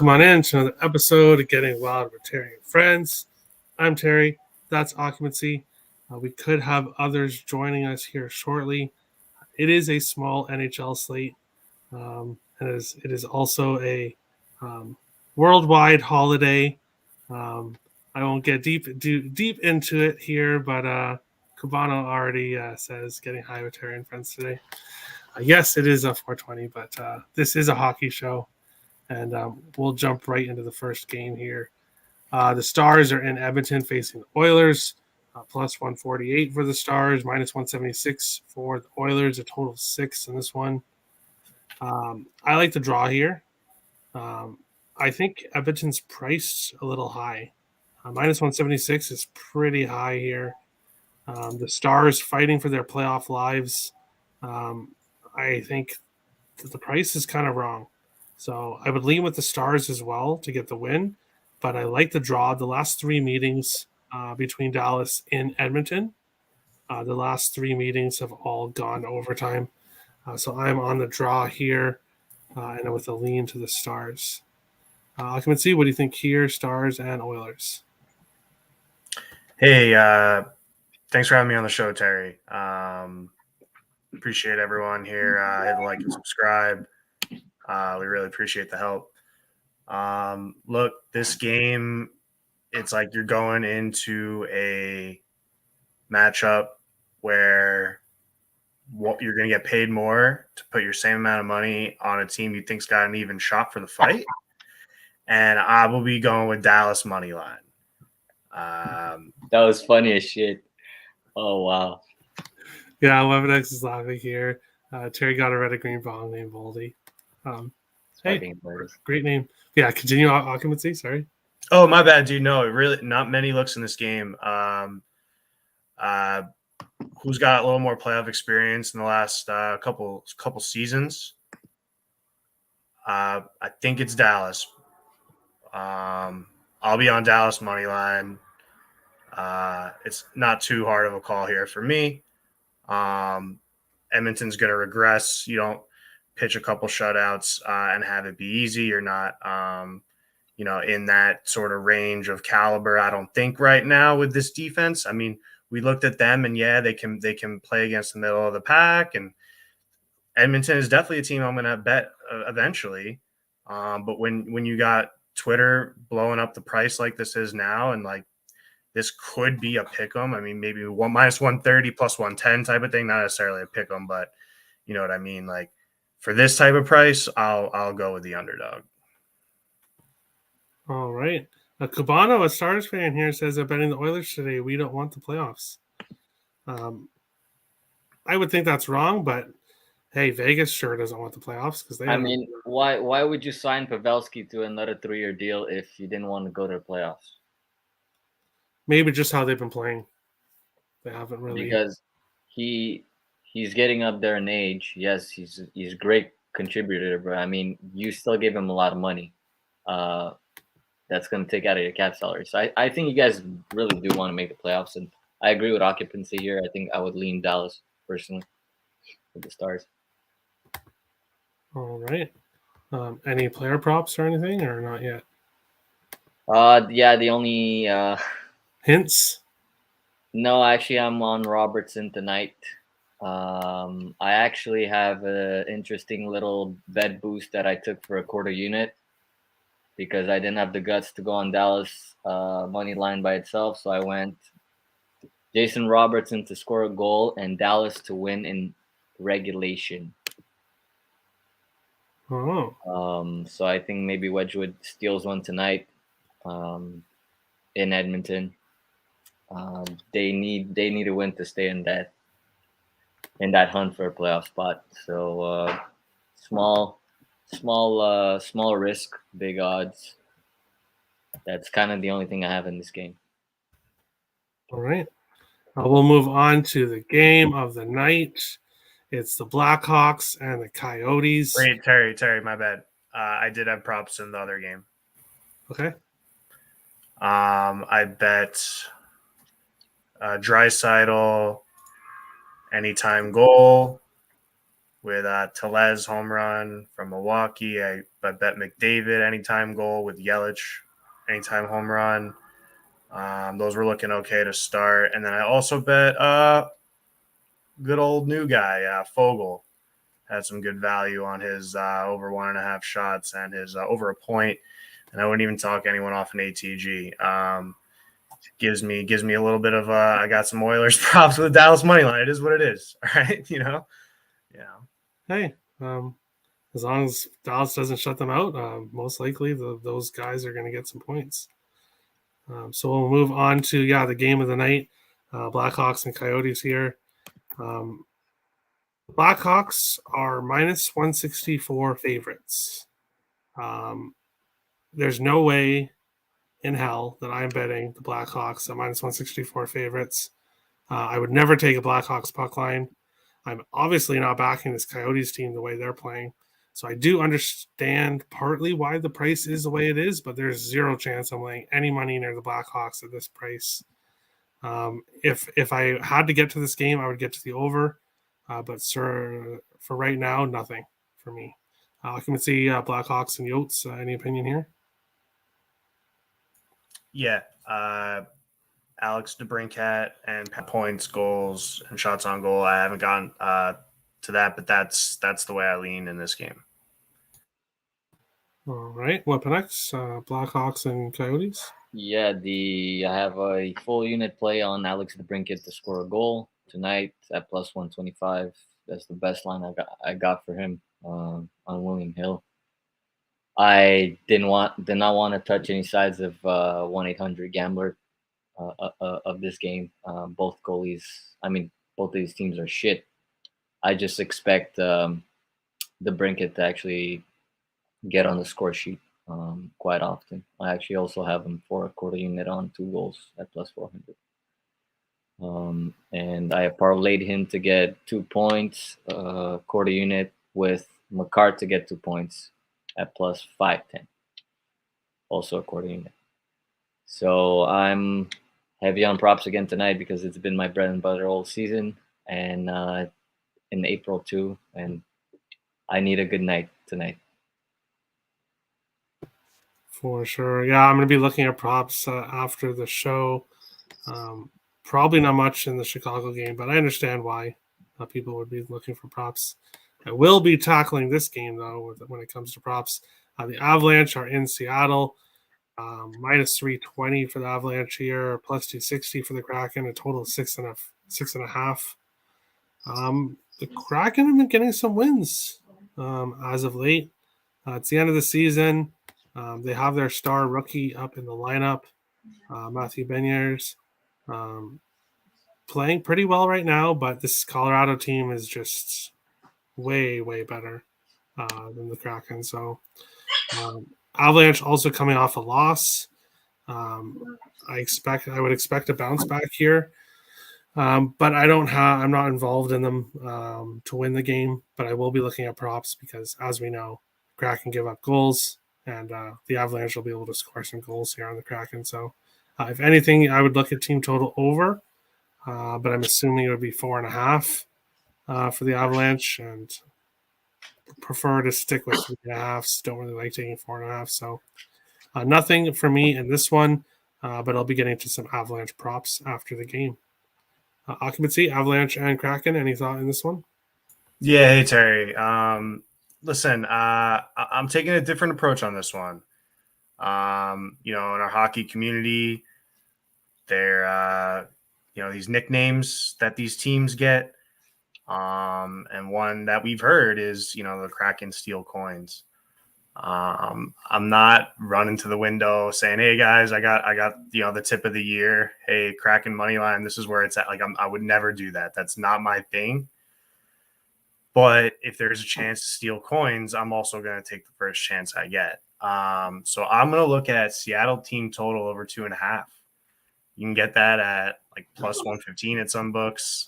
Welcome on in to another episode of Getting Wild with Terry and Friends. I'm Terry. That's Occupancy. We could have others joining us here shortly. It is a small NHL slate. And it is also a worldwide holiday. I won't get deep into it here, but Cabano already says getting high with Terry and Friends today. Yes, it is a 420, but this is a hockey show. And we'll jump right into the first game here. The Stars are in Edmonton facing the Oilers. Plus 148 for the Stars, minus 176 for the Oilers, a total of 6 in this one. I like the draw here. I think Edmonton's priced a little high. Minus 176 is pretty high here. The Stars fighting for their playoff lives. I think that the price is kind of wrong. So I would lean with the Stars as well to get the win, but I like the draw. The last 3 meetings between Dallas and Edmonton, the last 3 meetings have all gone overtime. So I'm on the draw here, and with a lean to the Stars. Occupancy, what do you think here, Stars and Oilers? Hey, thanks for having me on the show, Terry. Appreciate everyone here. Hit the like and subscribe. We really appreciate the help. Look, this game, it's like you're going into a matchup where you're going to get paid more to put your same amount of money on a team you think's got an even shot for the fight. And I will be going with Dallas money line. That was funny as shit. Oh, wow. Yeah, Webedex is laughing here. Terry got a red and green bong named Boldy. Hey, great name. Yeah, continue Occupancy. Sorry. Oh, my bad, dude. No, really, not many looks in this game. Who's got a little more playoff experience in the last couple seasons? I think it's Dallas. I'll be on Dallas money line. It's not too hard of a call here for me. Edmonton's going to regress. You don't pitch a couple shutouts and have it be easy. You're not, in that sort of range of caliber. I don't think right now with this defense. I mean, we looked at them, and yeah, they can play against the middle of the pack. And Edmonton is definitely a team I'm going to bet eventually. But when you got Twitter blowing up the price like this is now, and like this could be a pick 'em. I mean, maybe minus 130 plus 110 type of thing. Not necessarily a pick 'em, but you know what I mean. Like for this type of price, I'll go with the underdog. All right. Cabano, a Stars fan here, says that betting the Oilers today, we don't want the playoffs. I would think that's wrong, but hey, Vegas sure doesn't want the playoffs because they. I mean, why would you sign Pavelski to another 3-year deal if you didn't want to go to the playoffs? Maybe just how they've been playing. They haven't really, because he's getting up there in age. Yes, he's a great contributor, but I mean, you still give him a lot of money. That's going to take out of your cap salary. So I think you guys really do want to make the playoffs, and I agree with Occupancy here. I think I would lean Dallas personally with the Stars. All right. Any player props or anything, or not yet? Yeah, the only hints. No, actually, I'm on Robertson tonight. I actually have an interesting little bet boost that I took for a quarter unit because I didn't have the guts to go on Dallas money line by itself. So I went Jason Robertson to score a goal and Dallas to win in regulation. Oh. So I think maybe Wedgwood steals one tonight in Edmonton. They need a win to stay in that hunt for a playoff spot. So small risk, big odds. That's kind of the only thing I have in this game. All right. We'll move on to the game of the night. It's the Blackhawks and the Coyotes. Wait, Terry, my bad. I did have props in the other game. Okay. I bet Draisaitl anytime goal, with Telez home run from Milwaukee. I bet McDavid anytime goal with Yelich anytime home run. Those were looking okay to start. And then I also bet good old new guy, Fogel. Had some good value on his over 1.5 shots and his over a point. And I wouldn't even talk anyone off an ATG. Gives me a little bit of I got some Oilers props with the Dallas money line. It is what it is. All right, Yeah. Hey, as long as Dallas doesn't shut them out, most likely those guys are going to get some points. So we'll move on to the game of the night, Blackhawks and Coyotes here. Blackhawks are minus 164 favorites. There's no way in hell that I'm betting the Blackhawks at minus 164 favorites. I would never take a Blackhawks puck line. I'm obviously not backing this Coyotes team the way they're playing. So I do understand partly why the price is the way it is, but there's zero chance I'm laying any money near the Blackhawks at this price. If I had to get to this game, I would get to the over. But for right now, nothing for me. I can see Blackhawks and Yotes. Any opinion here? Yeah. Alex DeBrincat and points, goals, and shots on goal. I haven't gotten to that, but that's the way I lean in this game. All right. Weapon X, Blackhawks and Coyotes. Yeah, I have a full unit play on Alex DeBrincat to score a goal tonight at plus 125. That's the best line I got for him on William Hill. I did not want to touch any sides of 1-800-GAMBLER of this game. Both of these teams are shit. I just expect DeBrincat to actually get on the score sheet quite often. I actually also have him for a quarter unit on 2 goals at plus 400. And I parlayed him to get 2 points, quarter unit with McCart to get 2 points at plus 510. Also a quarter unit. So I'm heavy on props again tonight because it's been my bread and butter all season and in April too. And I need a good night tonight. For sure. Yeah, I'm going to be looking at props after the show. Probably not much in the Chicago game, but I understand why people would be looking for props. I will be tackling this game, though, when it comes to props. The Avalanche are in Seattle. Minus 320 for the Avalanche here, plus 260 for the Kraken, a total of 6.5. The Kraken have been getting some wins as of late. It's the end of the season. They have their star rookie up in the lineup, Matthew Beniers, playing pretty well right now, but this Colorado team is just way, way better than the Kraken. So Avalanche also coming off a loss. I would expect a bounce back here. But I'm not involved in them to win the game, but I will be looking at props because, as we know, Kraken give up goals, and the Avalanche will be able to score some goals here on the Kraken. So, if anything, I would look at team total over, but I'm assuming it would be 4.5 for the Avalanche, and prefer to stick with 3.5. Don't really like taking 4.5. So, nothing for me in this one, but I'll be getting to some Avalanche props after the game. Occupancy, Avalanche, and Kraken. Any thought in this one? Yeah, hey Terry. Listen, I'm taking a different approach on this one. In our hockey community, they're these nicknames that these teams get, and one that we've heard is the Kraken steal coins. I'm not running to the window saying, "Hey guys, I got the tip of the year. Hey, Kraken money line. This is where it's at." Like I would never do that. That's not my thing. But if there's a chance to steal coins, I'm also going to take the first chance I get. So I'm going to look at Seattle team total over 2.5. You can get that at like plus 115 at some books.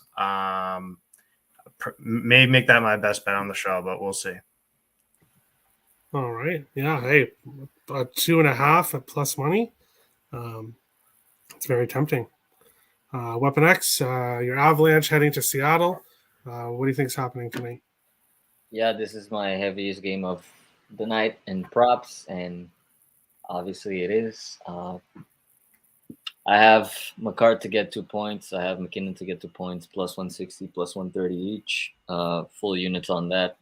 May make that my best bet on the show, but we'll see. All right. Yeah. Hey, 2.5 at plus money. It's very tempting. Weapon X, your Avalanche heading to Seattle. What do you think is happening tonight? Yeah, this is my heaviest game of the night in props, and obviously it is. I have McCart to get 2 points. I have McKinnon to get 2 points, plus 160, plus 130 each. Full units on that.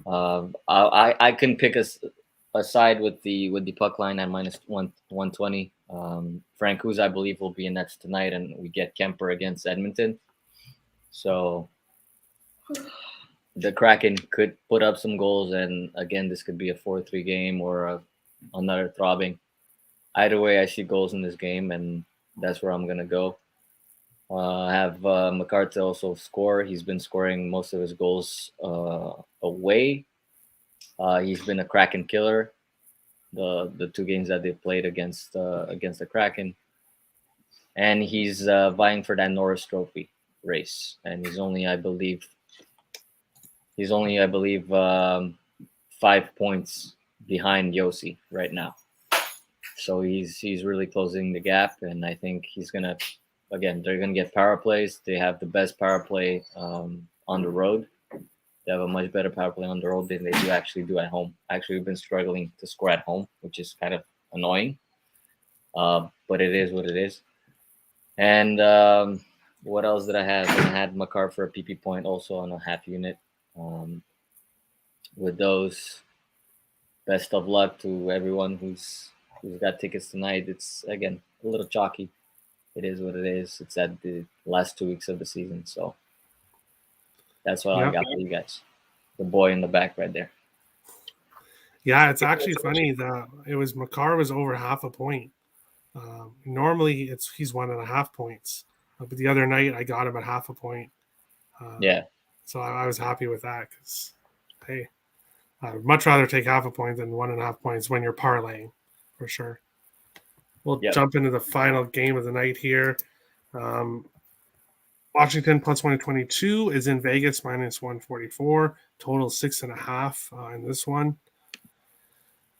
I can pick a side with the puck line at minus 120. Francouz, I believe, will be in nets tonight, and we get Kemper against Edmonton. So the Kraken could put up some goals, and again, this could be a 4-3 game or another throbbing. Either way, I see goals in this game, and that's where I'm gonna go. I have McCarthy also score. He's been scoring most of his goals away. He's been a Kraken killer. The 2 games that they played against the Kraken, and he's vying for that Norris Trophy race, and he's only I believe 5 points behind Yossi right now. So he's really closing the gap, and I think he's gonna they're gonna get power plays. They have the best power play on the road. They have a much better power play on the road than they do at home. Actually, we've been struggling to score at home, which is kind of annoying. But it is what it is. And what else did I have? I had Makar for a PP point also on a half unit. With those, best of luck to everyone who's got tickets tonight. It's again a little chalky. It is what it is. It's at the last 2 weeks of the season, so that's what I got for you guys. The boy in the back right there. Yeah, it's actually funny that it was Makar was over half a point. Normally he's 1.5 points, but the other night I got him at half a point. Yeah. So I was happy with that because, hey, I'd much rather take half a point than 1.5 points when you're parlaying, for sure. We'll jump into the final game of the night here. Washington plus 122 is in Vegas minus 144. Total 6.5 in this one.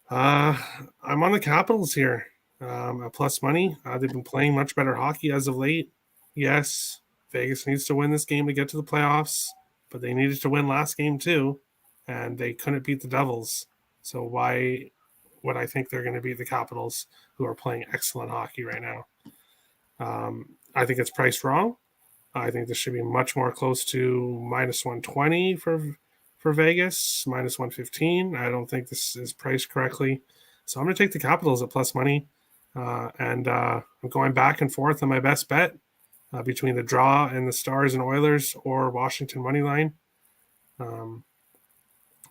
I'm on the Capitals here. At plus money. They've been playing much better hockey as of late. Yes, Vegas needs to win this game to get to the playoffs, but they needed to win last game too, and they couldn't beat the Devils. So why would I think they're going to beat the Capitals, who are playing excellent hockey right now? I think it's priced wrong. I think this should be much more close to minus 120 for Vegas, minus 115. I don't think this is priced correctly. So I'm going to take the Capitals at plus money. And I'm going back and forth on my best bet between the draw and the Stars and Oilers or Washington money line.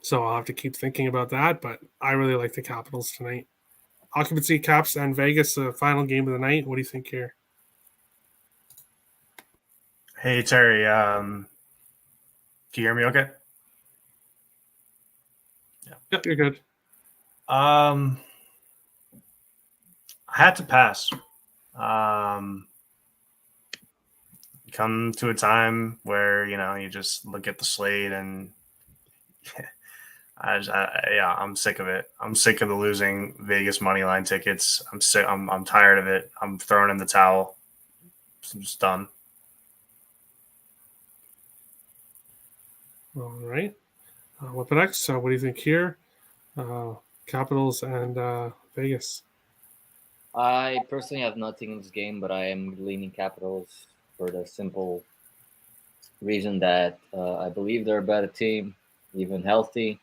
So I'll have to keep thinking about that, but I really like the Capitals tonight. Occupancy, Caps, and Vegas, the final game of the night. What do you think here? Hey, Terry. Can you hear me okay? Yeah. Yep, you're good. I had to pass. Come to a time where, you just look at the slate and I'm sick of it. I'm sick of the losing Vegas money line tickets. I'm sick. I'm tired of it. I'm throwing in the towel. I'm just done. All right. What next? What do you think here? Capitals and Vegas. I personally have nothing in this game, but I am leaning Capitals for the simple reason that I believe they're a better team, even healthy.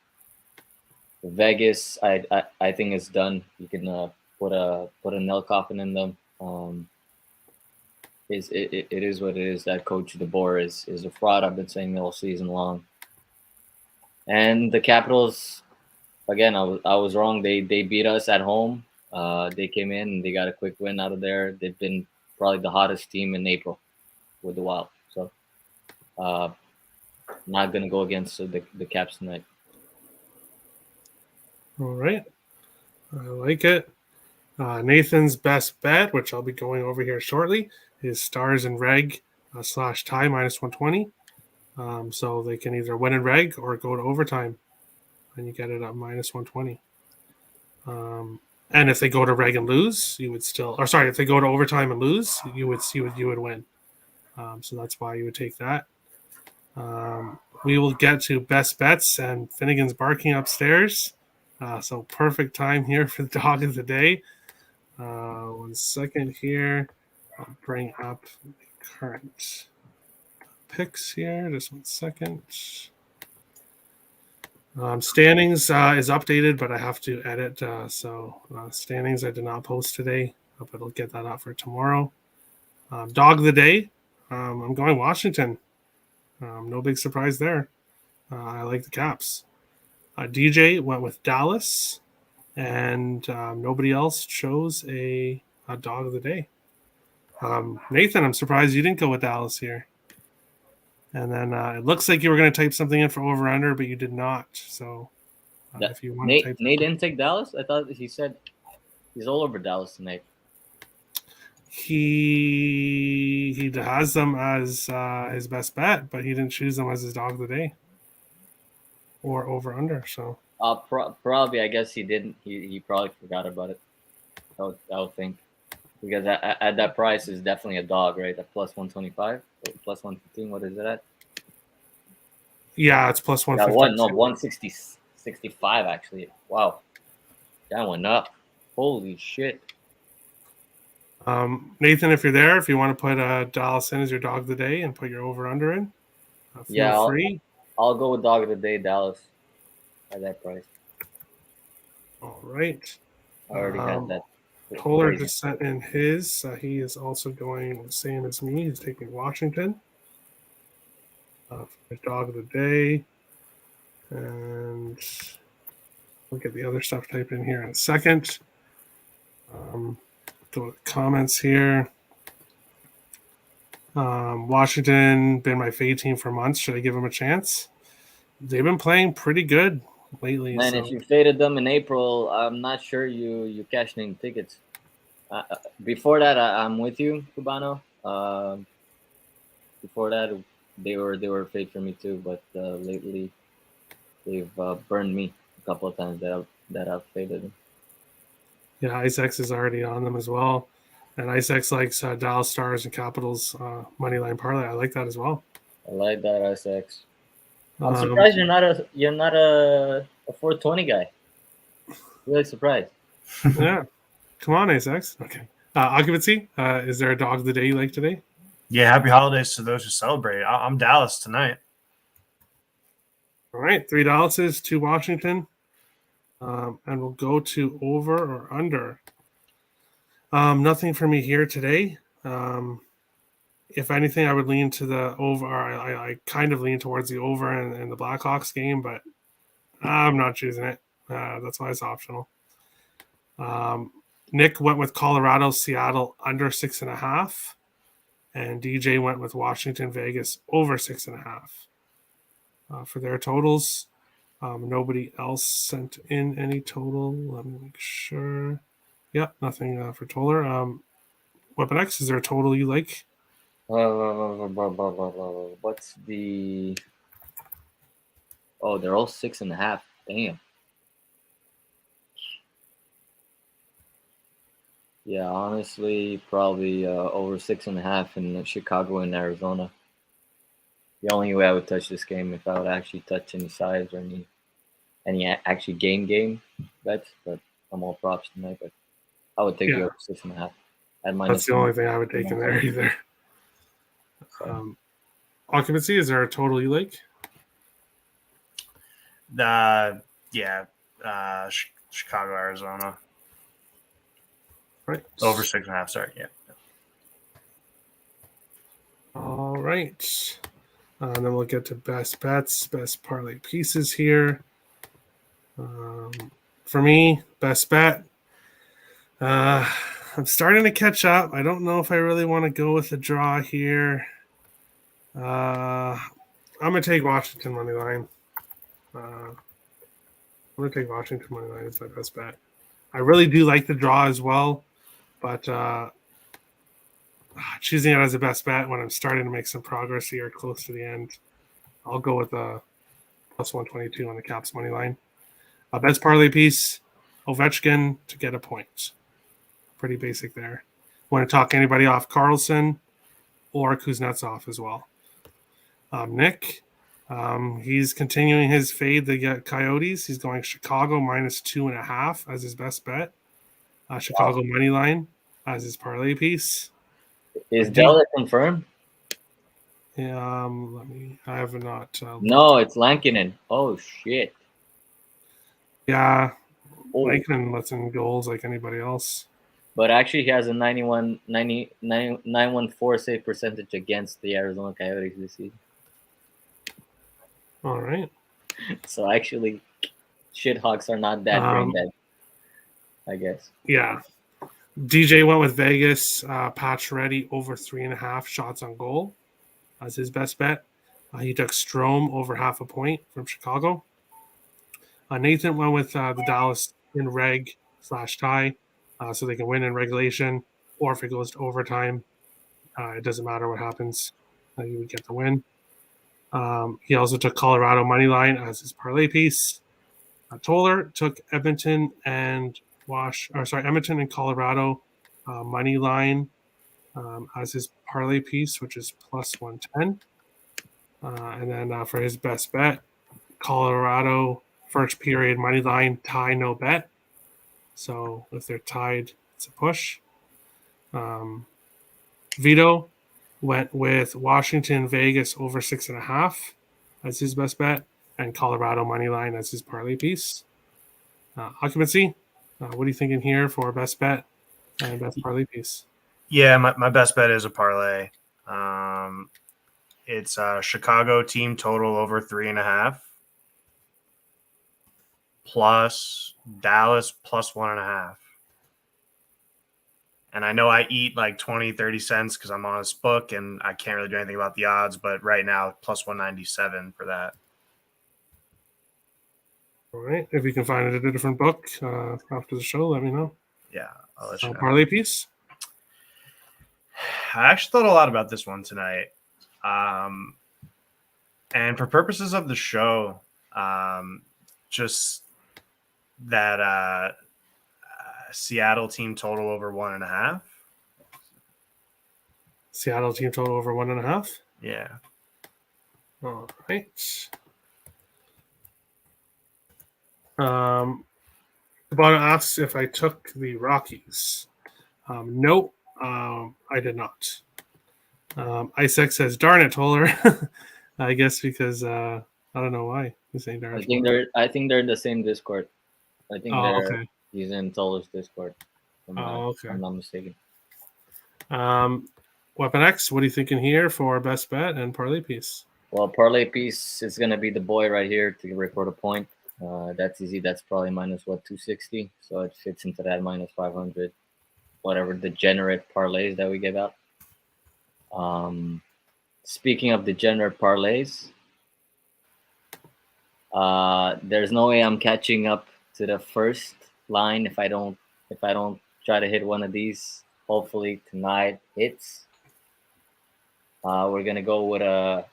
Vegas, I think it's done. You can put a nail coffin in them. It is what it is. That coach DeBoer is a fraud. I've been saying all season long. And the Capitals, again, I was wrong. They beat us at home. They came in and they got a quick win out of there. They've been probably the hottest team in April with the Wild. So not going to go against the Caps tonight. All right. I like it. Nathan's best bet, which I'll be going over here shortly, is Stars and Reg / tie minus 120. So they can either win in Reg or go to overtime, and you get it at minus 120. And if they go to Reg and lose, you would still, or sorry, if they go to overtime and lose, you would win. So that's why you would take that. we will get to best bets, and Finnegan's barking upstairs. So perfect time here for the dog of the day. 1 second here. I'll bring up the current picks here. Just 1 second. Standings is updated, but I have to edit. Standings I did not post today, but I'll get that up for tomorrow. Dog of the day. I'm going Washington. No big surprise there. I like the Caps. DJ went with Dallas, and nobody else chose a dog of the day. Nathan, I'm surprised you didn't go with Dallas here. And then it looks like you were going to type something in for over under, but you did not. So if you want to type, Nate didn't take Dallas. I thought he said he's all over Dallas tonight. he has them as his best bet, but he didn't choose them as his dog of the day or over under. So probably, I guess he didn't. He probably forgot about it. I would think, because at that price is definitely a dog, right? At plus 125, plus 115. What is it at? Yeah, it's plus 150. 160, 65 actually. Wow, that went up. Holy shit. Nathan, if you're there, if you want to put Dallas in as your dog of the day and put your over under in, feel free. I'll go with dog of the day, Dallas, at that price. All right. I already had that. Toller just sent in his. He is also going the same as me. He's taking Washington for his dog of the day. And we'll get the other stuff typed in here in a second. Go to the comments here. Washington, been my fade team for months. Should I give them a chance? They've been playing pretty good lately. Man, if you faded them in April, I'm not sure you cashed in tickets. Before that, I'm with you, Cubano. Before that, they were fade for me too, but lately they've burned me a couple of times that I've faded them. Yeah, IceX is already on them as well, and IceX likes Dallas Stars and Capitals moneyline parlay. I like that as well. I like that IceX. I'm surprised you're not a 420 guy. Really surprised. Yeah, come on, IceX. Okay, occupancy. Is there a dog of the day you like today? Yeah, happy holidays to those who celebrate. I'm Dallas tonight. All right, $3 to Washington. And we'll go to over or under. Nothing for me here today. If anything, I would lean to the over. I kind of lean towards the over in the Blackhawks game, but I'm not choosing it. That's why it's optional. Nick went with Colorado, Seattle under 6.5, and DJ went with Washington, Vegas over 6.5 for their totals. Nobody else sent in any total. Let me make sure. Yeah, nothing for Toller. Weapon X, is there a total you like? What's the? Oh, they're all 6.5. Damn. Yeah, honestly, probably over 6.5 in Chicago and Arizona. The only way I would touch this game if I would actually touch any sides or any actually game bets, but I'm all props tonight. But I would take the over 6.5. That's the only thing I would take in there either. Occupancy, is there a total you like? Chicago, Arizona. Right. Over 6.5, sorry, yeah. All right. And then we'll get to best bets, best parlay pieces here. For me, best bet. I'm starting to catch up. I don't know if I really want to go with the draw here. I'm going to take Washington money line. I'm going to take Washington money line as my best bet. I really do like the draw as well, but choosing it as a best bet when I'm starting to make some progress here close to the end, I'll go with the plus 122 on the Caps money line. Best parlay piece, Ovechkin to get a point. Pretty basic there. Want to talk anybody off Carlson or Kuznetsov as well. Nick, He's continuing his fade to get Coyotes. He's going Chicago -2.5 as his best bet. Chicago money line as his parlay piece. Is Della confirmed? I have not. No, it's Lankinen. Oh shit. Yeah, Oh. Lankinen lets in goals like anybody else. But actually, he has a 914 save percentage against the Arizona Coyotes this season. All right. So actually, shithawks are not that brain dead, I guess. Yeah. DJ went with Vegas. Patch Ready over 3.5 shots on goal as his best bet. He took Strome over 0.5 point from Chicago. Nathan went with the Dallas in reg/tie, so they can win in regulation, or if it goes to overtime, it doesn't matter what happens. You would get the win. He also took Colorado money line as his parlay piece. Toller took Edmonton and Edmonton and Colorado money line as his parlay piece, which is +110. And then for his best bet, Colorado first period money line tie no bet. So if they're tied, it's a push. Vito went with Washington Vegas over 6.5 as his best bet, and Colorado money line as his parlay piece. Occupancy, what are you thinking here for best bet and best parlay piece? Yeah, my best bet is a parlay. It's Chicago team total over 3.5 plus Dallas +1.5. And I know I eat like 20, 30 cents because I'm on this book and I can't really do anything about the odds, but right now +197 for that. All right. If you can find it at a different book after the show, let me know. Yeah, I'll let you know. Parlay piece. I actually thought a lot about this one tonight. And for purposes of the show, just that Seattle team total over 1.5. Seattle team total over 1.5. Yeah. All right. The bottom asks if I took the Rockies. Nope, I did not. Isaac says, "Darn it, Toller." I guess because I don't know why he's saying darn it. I think they're in the same Discord. I think okay. He's in Toller's Discord. Okay. I'm not mistaken. Weapon X, what are you thinking here for best bet and parlay piece? Well, parlay piece is gonna be the boy right here to record a point. That's easy. That's probably -260, so it fits into that -500, whatever degenerate parlays that we give out. Speaking of degenerate parlays, there's no way I'm catching up to the first line if I don't try to hit one of these. Hopefully tonight hits. We're gonna go with a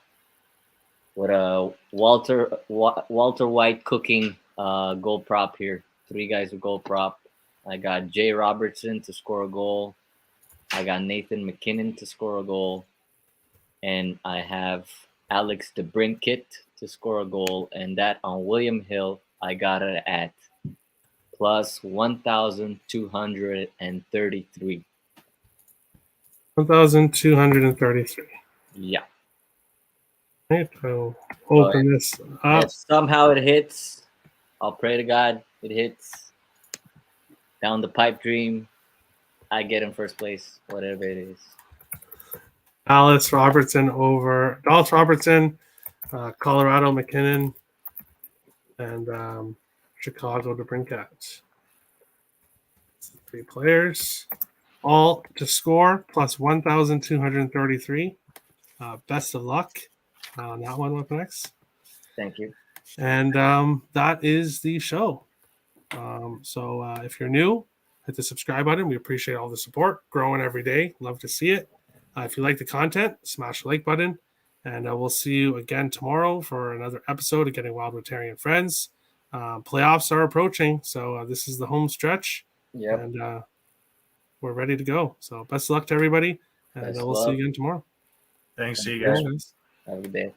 Walter White cooking goal prop here. 3 guys with goal prop. I got Jay Robertson to score a goal. I got Nathan McKinnon to score a goal. And I have Alex DeBrincat to score a goal. And that on William Hill, I got it at +1,233. 1,233. Yeah. Right, I'll open this up. If somehow it hits, I'll pray to God it hits. Down the pipe dream, I get in first place, whatever it is. Dallas Robertson, Colorado McKinnon, and Chicago DeBrincat. 3 players, all to score +1,233. Best of luck on that one, Weapon X. Thank you. And that is the show. So if you're new, hit the subscribe button. We appreciate all the support. Growing every day. Love to see it. If you like the content, smash the like button. And we'll see you again tomorrow for another episode of Getting Wild with Terry and Friends. Playoffs are approaching, so this is the home stretch. Yep. And we're ready to go. So best of luck to everybody. And we'll see you again tomorrow. Thanks. See you guys. Have a good day.